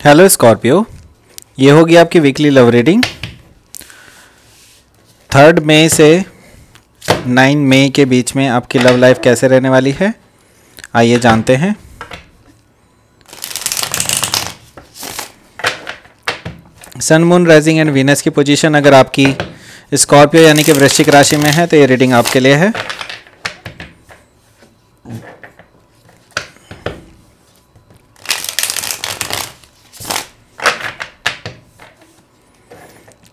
Hello Scorpio, ये होगी आपकी वीकली लव रीडिंग 3 मई से 9 मई के बीच में आपकी लव लाइफ कैसे रहने वाली है, आइए जानते हैं। सन, मून, राइजिंग एंड वीनस की पोजीशन अगर आपकी स्कॉर्पियो यानी कि वृश्चिक राशि में है तो ये रीडिंग आपके लिए है।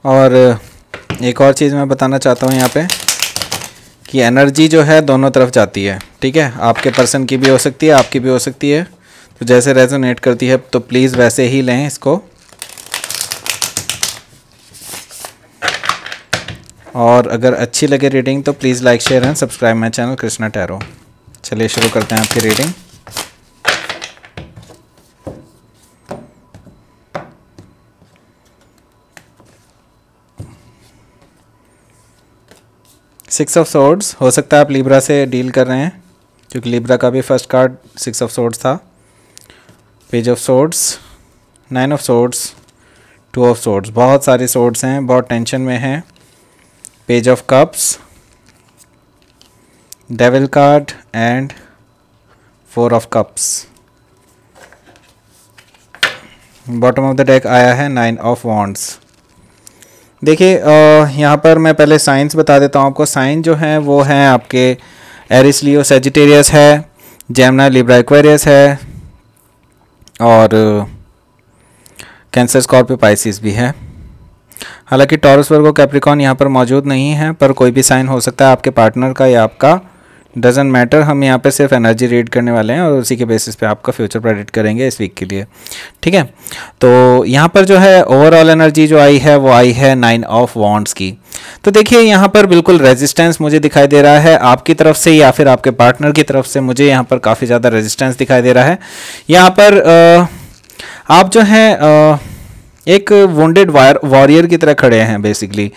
और एक और चीज़ मैं बताना चाहता हूँ यहाँ पे कि एनर्जी जो है दोनों तरफ जाती है, ठीक है। आपके पर्सन की भी हो सकती है, आपकी भी हो सकती है, तो जैसे रेजोनेट करती है तो प्लीज़ वैसे ही लें इसको। और अगर अच्छी लगे रीडिंग तो please like, share and subscribe my channel Krishna tarot. चलिए शुरू करते हैं आपकी रीडिंग। सिक्स ऑफ सोर्ड्स, हो सकता है आप लिब्रा से डील कर रहे हैं क्योंकि लिब्रा का भी फर्स्ट कार्ड 6 ऑफ सोर्ड्स था। Page of swords, 9 of swords, 2 of swords, बहुत सारे सोर्ड्स हैं, बहुत टेंशन में हैं। Page of cups, devil card and 4 of cups. Bottom of the deck आया है 9 ऑफ वॉन्ड्स। देखिए यहाँ पर मैं पहले साइंस बता देता हूँ आपको। साइन जो हैं वो हैं आपके एरिस, लियो, सेजिटेरियस है, जेमिनी, लिब्रा, एक्वेरियस है और कैंसर, स्कॉर्पियो, पाइसिस भी है। हालांकि टॉरस, वर्गो, कैप्रिकॉन यहाँ पर मौजूद नहीं है, पर कोई भी साइन हो सकता है आपके पार्टनर का या आपका, डजेंट मैटर। हम यहाँ पे सिर्फ एनर्जी रीड करने वाले हैं और उसी के बेसिस पे आपका फ्यूचर प्रेडिक्ट करेंगे इस वीक के लिए, ठीक है। तो यहाँ पर जो है ओवरऑल एनर्जी जो आई है वो आई है 9 ऑफ वॉन्ड्स की। तो देखिए यहाँ पर बिल्कुल रेजिस्टेंस मुझे दिखाई दे रहा है आपकी तरफ से या फिर आपके पार्टनर की तरफ से। मुझे यहाँ पर काफ़ी ज़्यादा रेजिस्टेंस दिखाई दे रहा है। यहाँ पर आप जो है एक वुंडेड वॉरियर की तरह खड़े हैं। बेसिकली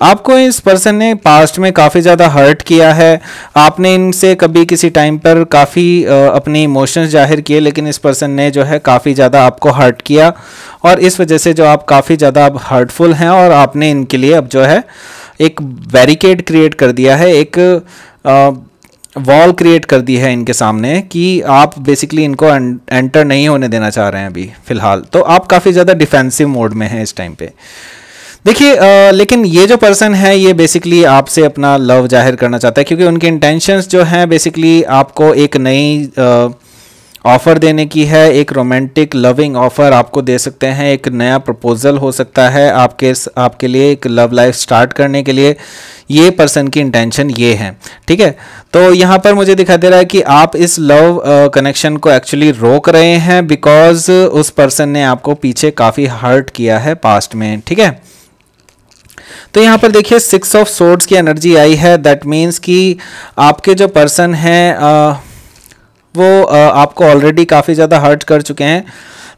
आपको इस पर्सन ने पास्ट में काफ़ी ज़्यादा हर्ट किया है। आपने इनसे कभी किसी टाइम पर काफ़ी अपने इमोशंस जाहिर किए, लेकिन इस पर्सन ने जो है काफ़ी ज़्यादा आपको हर्ट किया और इस वजह से जो आप काफ़ी ज़्यादा अब हर्टफुल हैं और आपने इनके लिए अब जो है एक बैरिकेड क्रिएट कर दिया है, एक वॉल क्रिएट कर दी है इनके सामने कि आप बेसिकली इनको एंटर नहीं होने देना चाह रहे हैं अभी फ़िलहाल। तो आप काफ़ी ज़्यादा डिफेंसिव मोड में हैं इस टाइम पे। देखिए लेकिन ये जो पर्सन है ये बेसिकली आपसे अपना लव जाहिर करना चाहता है क्योंकि उनके इंटेंशंस जो हैं बेसिकली आपको एक नई ऑफ़र देने की है। एक रोमांटिक लविंग ऑफ़र आपको दे सकते हैं, एक नया प्रपोजल हो सकता है आपके लिए एक लव लाइफ स्टार्ट करने के लिए। ये पर्सन की इंटेंशन ये है, ठीक है। तो यहाँ पर मुझे दिखाई दे रहा है कि आप इस लव कनेक्शन को एक्चुअली रोक रहे हैं बिकॉज उस पर्सन ने आपको पीछे काफ़ी हर्ट किया है पास्ट में, ठीक है। तो यहाँ पर देखिए 6 ऑफ सोर्ड्स की एनर्जी आई है। दैट मीन्स कि आपके जो पर्सन हैं वो आपको ऑलरेडी काफ़ी ज़्यादा हर्ट कर चुके हैं।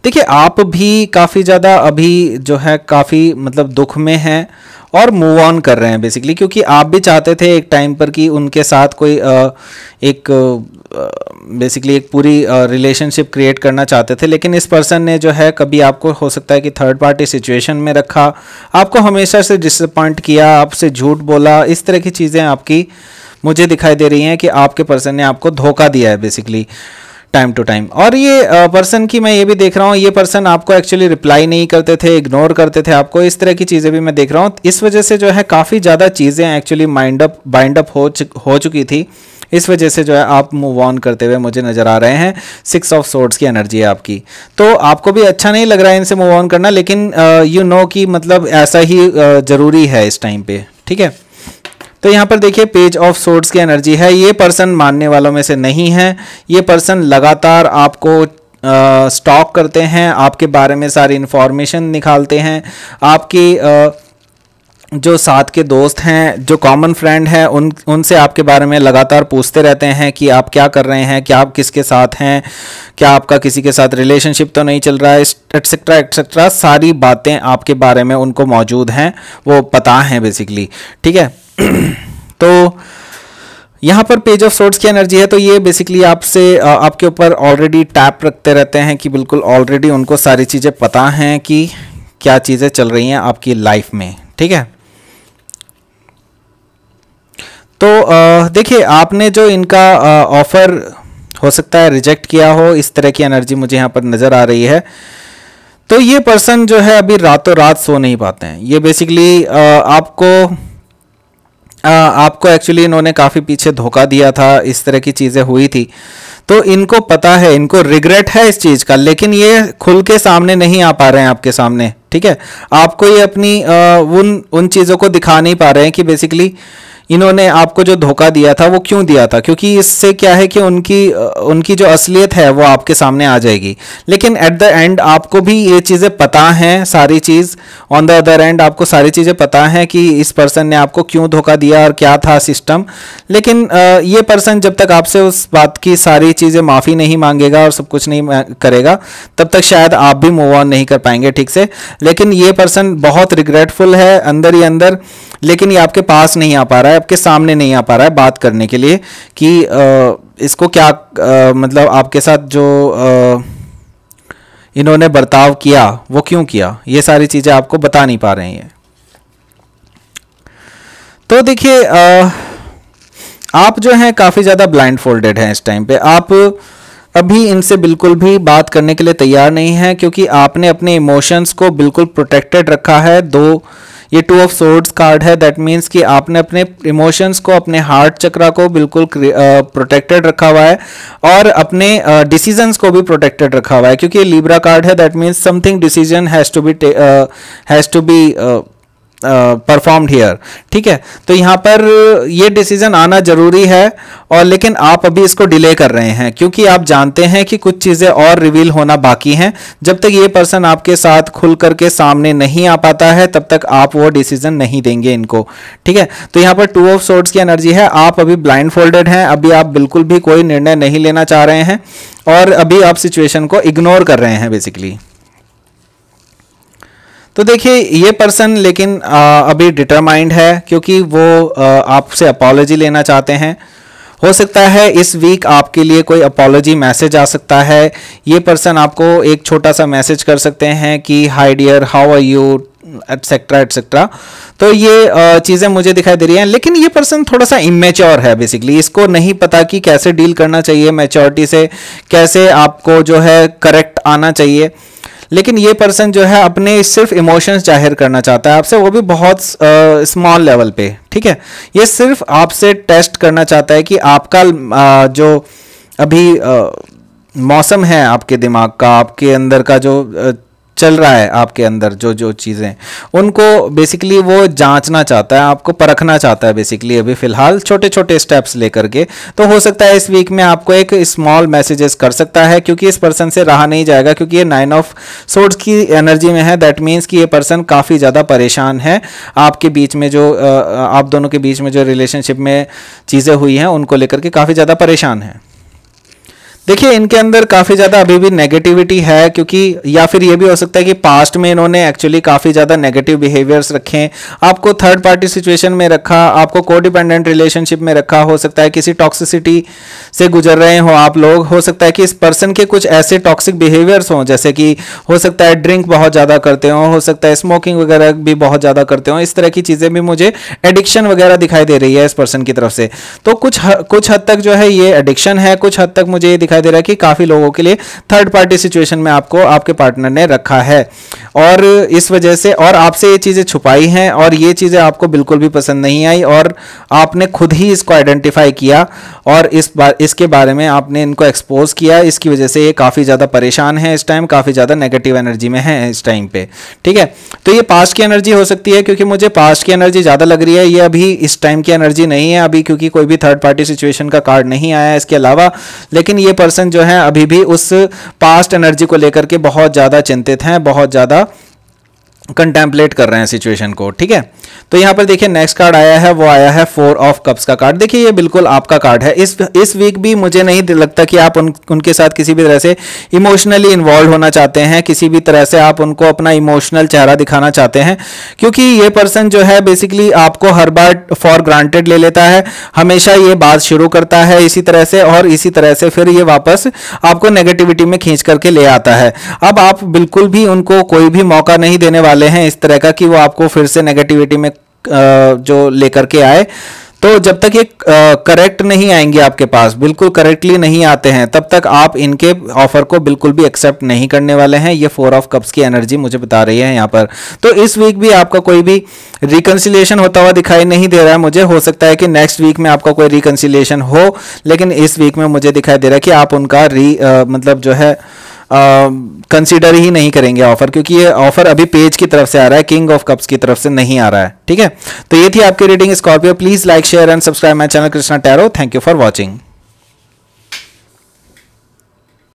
देखिए आप भी काफ़ी ज़्यादा अभी जो है काफ़ी मतलब दुख में हैं और मूव ऑन कर रहे हैं बेसिकली, क्योंकि आप भी चाहते थे एक टाइम पर कि उनके साथ कोई बेसिकली एक पूरी रिलेशनशिप क्रिएट करना चाहते थे, लेकिन इस पर्सन ने जो है कभी आपको हो सकता है कि थर्ड पार्टी सिचुएशन में रखा, आपको हमेशा से डिसअपॉइंट किया, आपसे झूठ बोला। इस तरह की चीज़ें आपकी मुझे दिखाई दे रही हैं कि आपके पर्सन ने आपको धोखा दिया है बेसिकली टाइम टू टाइम। और ये पर्सन की मैं ये भी देख रहा हूँ, ये पर्सन आपको एक्चुअली रिप्लाई नहीं करते थे, इग्नोर करते थे आपको। इस तरह की चीज़ें भी मैं देख रहा हूँ। इस वजह से जो है काफ़ी ज़्यादा चीज़ें एक्चुअली बाइंड अप हो चुकी थी। इस वजह से जो है आप मूव ऑन करते हुए मुझे नज़र आ रहे हैं। 6 ऑफ सोर्ड्स की एनर्जी है आपकी। तो आपको भी अच्छा नहीं लग रहा है इनसे मूव ऑन करना, लेकिन यू नो कि मतलब ऐसा ही ज़रूरी है इस टाइम पे, ठीक है। तो यहाँ पर देखिए पेज ऑफ सोर्ड्स की एनर्जी है। ये पर्सन मानने वालों में से नहीं है। ये पर्सन लगातार आपको स्टॉक करते हैं, आपके बारे में सारी इन्फॉर्मेशन निकालते हैं। आपकी जो साथ के दोस्त हैं, जो कॉमन फ्रेंड हैं, उनसे आपके बारे में लगातार पूछते रहते हैं कि आप क्या कर रहे हैं, क्या आप किसके साथ हैं, क्या आपका किसी के साथ रिलेशनशिप तो नहीं चल रहा है, एटसेट्रा एटसेट्रा। सारी बातें आपके बारे में उनको मौजूद हैं, वो पता हैं बेसिकली, ठीक है। तो यहाँ पर पेज ऑफ सोर्ड्स की एनर्जी है, तो ये बेसिकली आपसे आपके ऊपर ऑलरेडी टैप रखते रहते हैं कि बिल्कुल ऑलरेडी उनको सारी चीज़ें पता हैं कि क्या चीज़ें चल रही हैं आपकी लाइफ में, ठीक है। तो देखिए आपने जो इनका ऑफ़र हो सकता है रिजेक्ट किया हो, इस तरह की एनर्जी मुझे यहाँ पर नज़र आ रही है। तो ये पर्सन जो है अभी रातों रात सो नहीं पाते हैं। ये बेसिकली आपको एक्चुअली इन्होंने काफ़ी पीछे धोखा दिया था, इस तरह की चीज़ें हुई थी, तो इनको पता है, इनको रिग्रेट है इस चीज़ का, लेकिन ये खुल के सामने नहीं आ पा रहे हैं आपके सामने, ठीक है। आपको ये अपनी उन चीज़ों को दिखा नहीं पा रहे हैं कि बेसिकली इन्होंने आपको जो धोखा दिया था वो क्यों दिया था, क्योंकि इससे क्या है कि उनकी जो असलियत है वो आपके सामने आ जाएगी। लेकिन एट द एंड आपको भी ये चीज़ें पता हैं, सारी चीज़ ऑन द अदर एंड आपको सारी चीज़ें पता हैं कि इस पर्सन ने आपको क्यों धोखा दिया और क्या था सिस्टम। लेकिन ये पर्सन जब तक आपसे उस बात की सारी चीज़ें माफ़ी नहीं मांगेगा और सब कुछ नहीं करेगा, तब तक शायद आप भी मूव ऑन नहीं कर पाएंगे ठीक से। लेकिन ये पर्सन बहुत रिग्रेटफुल है अंदर ही अंदर, लेकिन ये आपके पास नहीं आ पा रहा है, आपके सामने नहीं आ पा रहा है बात करने के लिए कि इसको क्या मतलब आपके साथ जो इन्होंने बर्ताव किया वो क्यों किया, ये सारी चीज़ें आपको बता नहीं पा रहे हैं ये। तो देखिए आप जो हैं काफ़ी ज़्यादा ब्लाइंड फोल्डेड हैं इस टाइम पे। आप अभी इनसे बिल्कुल भी बात करने के लिए तैयार नहीं हैं, क्योंकि आपने अपने इमोशंस को बिल्कुल प्रोटेक्टेड रखा है। ये 2 ऑफ सोर्ड्स कार्ड है, दैट मीन्स कि आपने अपने इमोशंस को, अपने हार्ट चक्रा को बिल्कुल प्रोटेक्टेड रखा हुआ है और अपने डिसीजंस को भी प्रोटेक्टेड रखा हुआ है, क्योंकि ये लिब्रा कार्ड है, that means something decision has to be performed here, ठीक है। तो यहाँ पर ये डिसीजन आना जरूरी है, और लेकिन आप अभी इसको डिले कर रहे हैं, क्योंकि आप जानते हैं कि कुछ चीज़ें और रिवील होना बाकी हैं। जब तक ये पर्सन आपके साथ खुल करके सामने नहीं आ पाता है, तब तक आप वो डिसीजन नहीं देंगे इनको, ठीक है। तो यहाँ पर 2 ऑफ सोर्ड्स की एनर्जी है। आप अभी ब्लाइंड फोल्डेड हैं, अभी आप बिल्कुल भी कोई निर्णय नहीं लेना चाह रहे हैं, और अभी आप सिचुएशन को इग्नोर कर रहे हैं बेसिकली। तो देखिए ये पर्सन लेकिन अभी डिटरमाइंड है, क्योंकि वो आपसे अपॉलॉजी लेना चाहते हैं। हो सकता है इस वीक आपके लिए कोई अपॉलॉजी मैसेज आ सकता है। ये पर्सन आपको एक छोटा सा मैसेज कर सकते हैं कि hi dear, how are you, etcetera etcetera. तो ये चीज़ें मुझे दिखाई दे रही हैं, लेकिन ये पर्सन थोड़ा सा इमेच्योर है बेसिकली। इसको नहीं पता कि कैसे डील करना चाहिए मैच्योरिटी से, कैसे आपको जो है करेक्ट आना चाहिए। लेकिन ये पर्सन जो है अपने सिर्फ इमोशंस जाहिर करना चाहता है आपसे, वो भी बहुत स्मॉल लेवल पे, ठीक है। ये सिर्फ आपसे टेस्ट करना चाहता है कि आपका जो अभी मौसम है आपके दिमाग का, आपके अंदर का जो चल रहा है आपके अंदर, जो चीज़ें, उनको बेसिकली वो जांचना चाहता है, आपको परखना चाहता है बेसिकली अभी फ़िलहाल छोटे छोटे स्टेप्स लेकर के। तो हो सकता है इस वीक में आपको एक स्मॉल मैसेजेस कर सकता है, क्योंकि इस पर्सन से रहा नहीं जाएगा, क्योंकि ये 9 ऑफ सोर्ड्स की एनर्जी में है। दैट मीन्स कि ये पर्सन काफ़ी ज़्यादा परेशान है। आपके बीच में जो आप दोनों के बीच में जो रिलेशनशिप में चीज़ें हुई हैं उनको लेकर के काफ़ी ज़्यादा परेशान है। देखिए इनके अंदर काफ़ी ज़्यादा अभी भी नेगेटिविटी है, क्योंकि या फिर ये भी हो सकता है कि पास्ट में इन्होंने एक्चुअली काफ़ी ज़्यादा नेगेटिव बिहेवियर्स रखे हैं, आपको थर्ड पार्टी सिचुएशन में रखा, आपको कोडिपेंडेंट रिलेशनशिप में रखा। हो सकता है किसी टॉक्सिसिटी से गुजर रहे हो आप लोग। हो सकता है कि इस पर्सन के कुछ ऐसे टॉक्सिक बिहेवियर्स हों, जैसे कि हो सकता है ड्रिंक बहुत ज़्यादा करते हो सकता है स्मोकिंग वगैरह भी बहुत ज़्यादा करते हो। इस तरह की चीज़ें भी मुझे एडिक्शन वगैरह दिखाई दे रही है इस पर्सन की तरफ से। तो कुछ हद तक जो है ये एडिक्शन है, कुछ हद तक मुझे दिखाई दे रहा है कि काफी लोगों के लिए थर्ड पार्टी सिचुएशन में आपको आपके पार्टनर ने रखा है, और इस वजह से और आपसे ये चीजें छुपाई हैं, और ये चीजें आपको बिल्कुल भी पसंद नहीं आई, और आपने खुद ही इसको आइडेंटिफाई किया और इसके बारे में आपने इनको एक्सपोज किया। इसकी वजह से ये काफी ज्यादा परेशान है इस टाइम, काफी ज्यादा नेगेटिव एनर्जी में है इस टाइम पे, ठीक है। तो ये पास्ट की एनर्जी हो सकती है, क्योंकि मुझे पास्ट की एनर्जी ज्यादा लग रही है। ये अभी इस टाइम की एनर्जी नहीं है अभी, क्योंकि कोई भी थर्ड पार्टी सिचुएशन का कार्ड नहीं आया है इसके अलावा। लेकिन ये पर्सन जो है अभी भी उस पास्ट एनर्जी को लेकर के बहुत ज़्यादा चिंतित हैं, बहुत ज़्यादा कंटेम्पलेट कर रहे हैं सिचुएशन को, ठीक है। तो यहाँ पर देखिए नेक्स्ट कार्ड आया है, वो आया है 4 ऑफ कप्स का कार्ड। देखिए ये बिल्कुल आपका कार्ड है। इस वीक भी मुझे नहीं लगता कि आप उनके साथ किसी भी तरह से इमोशनली इन्वॉल्व होना चाहते हैं, किसी भी तरह से आप उनको अपना इमोशनल चेहरा दिखाना चाहते हैं, क्योंकि ये पर्सन जो है बेसिकली आपको हर बार फॉर ग्रांटेड ले लेता है, हमेशा ये बात शुरू करता है इसी तरह से, और इसी तरह से फिर ये वापस आपको नेगेटिविटी में खींच करके ले आता है। अब आप बिल्कुल भी उनको कोई भी मौका नहीं देने वाले हैं इस तरह का कि वो आपको फिर से नेगेटिविटी में जो लेकर के आए। तो जब तक ये करेक्ट नहीं आएंगे आपके पास, बिल्कुल करेक्टली नहीं आते हैं, तब तक आप इनके ऑफर को बिल्कुल भी एक्सेप्ट नहीं करने वाले हैं। ये 4 ऑफ कप्स की एनर्जी मुझे बता रही है यहाँ पर। तो इस वीक भी आपका कोई भी रिकंसिलिएशन होता हुआ दिखाई नहीं दे रहा है मुझे। हो सकता है कि नेक्स्ट वीक में आपका कोई रिकंसिलिएशन हो, लेकिन इस वीक में मुझे दिखाई दे रहा है कि आप उनका मतलब जो है कंसीडर ही नहीं करेंगे ऑफर, क्योंकि ये ऑफर अभी पेज की तरफ से आ रहा है, किंग ऑफ कप्स की तरफ से नहीं आ रहा है, ठीक है। तो ये थी आपकी reading Scorpio. Please like share and subscribe my channel Krishna tarot. Thank you for watching.